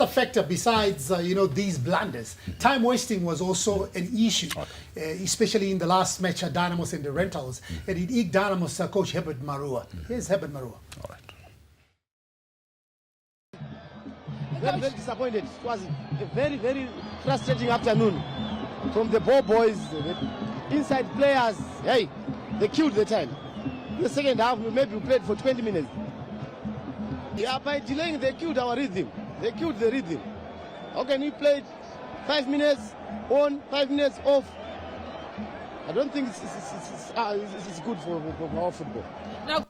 factor besides, these blunders. Time wasting was also an issue, especially in the last match at Dynamos and the Rentals. And it eked Dynamos coach Herbert Marua. Here's Herbert Marua. All right. Very, very disappointed. It was a very, very frustrating afternoon from the ball boys, the inside players. Hey, they killed the time. In the second half, maybe we played for 20 minutes. Yeah, by delaying, they killed our rhythm. They killed the rhythm. How can we play 5 minutes on, 5 minutes off? I don't think it's good for our football. No.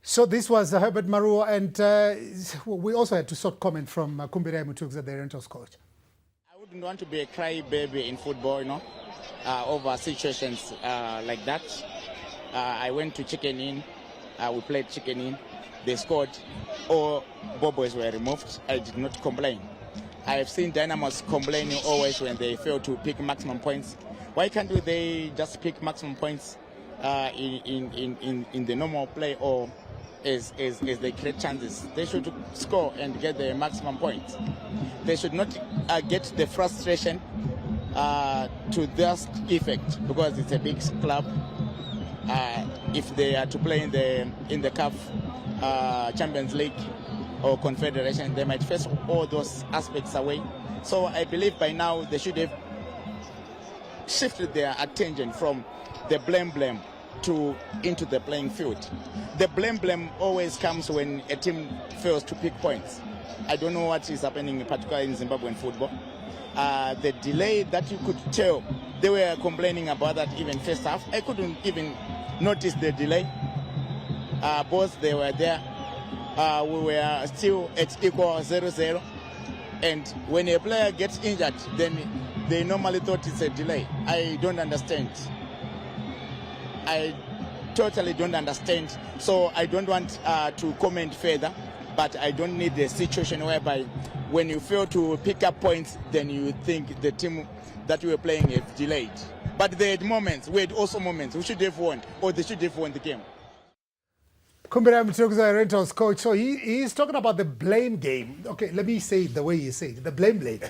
So this was Herbert Marua, and we also had to sort comment from Kumbire Mutugza, the Rentals coach. I wouldn't want to be a crybaby in football, over situations like that. I went to Chicken Inn. We played Chicken Inn. They scored. All boys were removed. I did not complain. I have seen Dynamos complaining always when they fail to pick maximum points. Why can't they just pick maximum points in the normal play, or as they create chances? They should score and get the maximum points. They should not get the frustration to their effect, because it's a big club. If they are to play in the CAF Champions League or Confederation, they might face all those aspects away. So I believe by now they should have shifted their attention from the blame to into the playing field. The blame always comes when a team fails to pick points. I don't know what is happening, particularly in Zimbabwean football. The delay that you could tell, they were complaining about that even first half. I couldn't even notice the delay. Both they were there. We were still at equal 0-0. And when a player gets injured, then they normally thought it's a delay. I don't understand. I totally don't understand. So I don't want to comment further, but I don't need a situation whereby when you fail to pick up points, then you think the team that you were playing is delayed. But they had moments, we had also moments we should have won, or they should have won the game. Kumbira Mutugza, Rentals coach. So he's talking about the blame game. Okay, let me say it the way you say it. The blame.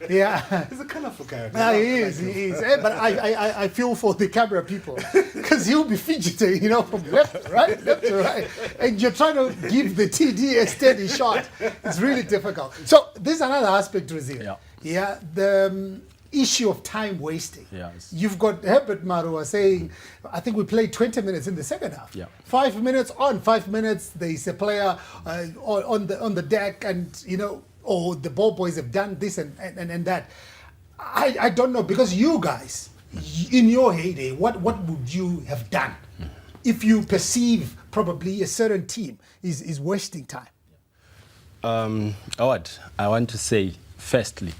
Yeah. He's a colorful character. He is. But I feel for the camera people, because he'll be fidgeting, from left to right. And you're trying to give the TD a steady shot. It's really difficult. So this is another aspect, Ruzive. Yeah. The issue of time wasting. Yes. You've got Herbert Marua saying, I think we played 20 minutes in the second half. Yeah. 5 minutes on, 5 minutes, there's a player on the deck, and the ball boys have done this and that. I don't know, because you guys, in your heyday, what would you have done if you perceive probably a certain team is wasting time? Howard, I want to say, firstly,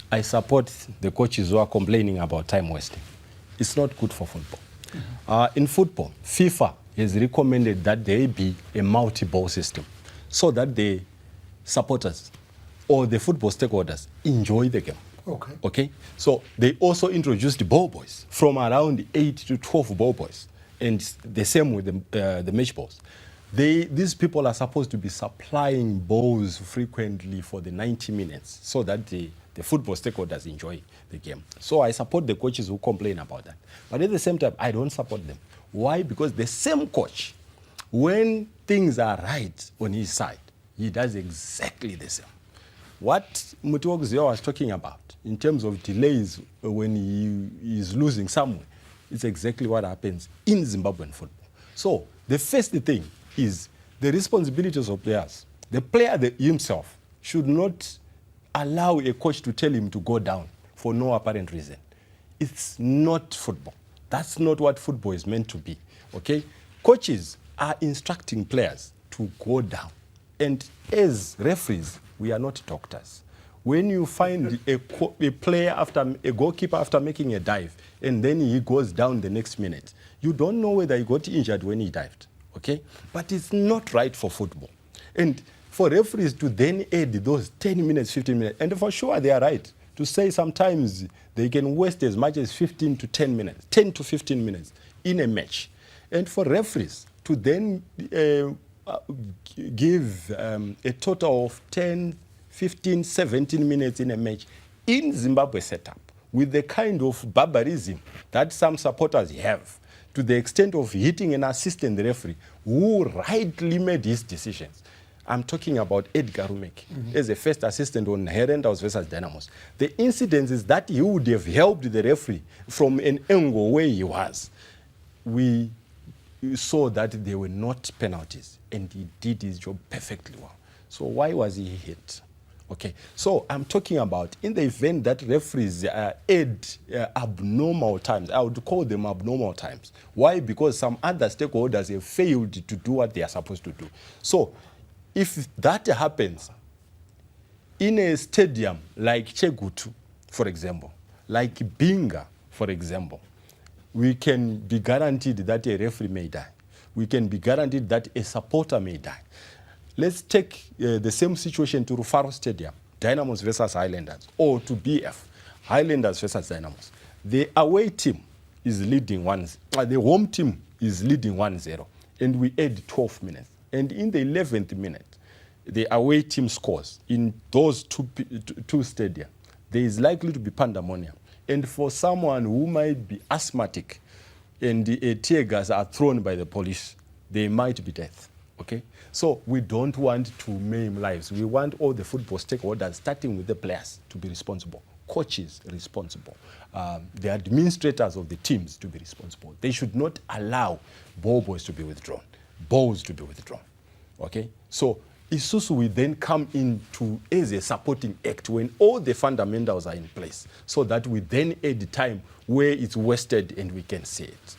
I support the coaches who are complaining about time wasting. It's not good for football. In football, FIFA has recommended that there be a multi-ball system so that the supporters or the football stakeholders enjoy the game. Okay. So they also introduced ball boys from around 8 to 12 ball boys, and the same with the match balls. These people are supposed to be supplying balls frequently for the 90 minutes so that the football stakeholders enjoy the game. So I support the coaches who complain about that. But at the same time, I don't support them. Why? Because the same coach, when things are right on his side, he does exactly the same. What Mutugza was talking about in terms of delays when he is losing somewhere, it's exactly what happens in Zimbabwean football. So the first thing is the responsibilities of players. The player himself should not allow a coach to tell him to go down for no apparent reason. It's not football. That's not what football is meant to be, okay? Coaches are instructing players to go down. And as referees, we are not doctors. When you find a player a goalkeeper after making a dive, and then he goes down the next minute, you don't know whether he got injured when he dived, okay? But it's not right for football. And for referees to then add those 10 minutes, 15 minutes, and for sure they are right to say sometimes they can waste as much as 15 to 10 minutes, 10 to 15 minutes in a match. And for referees to then give a total of 10, 15, 17 minutes in a match in Zimbabwe setup with the kind of barbarism that some supporters have, to the extent of hitting an assistant referee who rightly made his decisions. I'm talking about Edgar Rumeki as a first assistant on Herentals versus Dynamos. The incident is that he would have helped the referee from an angle where he was. We saw that there were not penalties, and he did his job perfectly well. So why was he hit? Okay, so I'm talking about in the event that referees add abnormal times. I would call them abnormal times. Why? Because some other stakeholders have failed to do what they are supposed to do. So if that happens in a stadium like Chegutu, for example, like Binga, for example, we can be guaranteed that a referee may die. We can be guaranteed that a supporter may die. Let's take the same situation to Rufaro Stadium, Dynamos versus Highlanders, or to BF, Highlanders versus Dynamos. The away team is leading the home team is leading 1-0, and we add 12 minutes. And in the 11th minute, the away team scores in those two stadiums. There is likely to be pandemonium. And for someone who might be asthmatic and tear gas are thrown by the police, there might be death. Okay? So we don't want to maim lives. We want all the football stakeholders, starting with the players, to be responsible. Coaches responsible. The administrators of the teams to be responsible. They should not allow ball boys to be withdrawn, balls to be withdrawn. Okay? So Isusu will then come into as a supporting act when all the fundamentals are in place, so that we then add time where it's wasted and we can see it.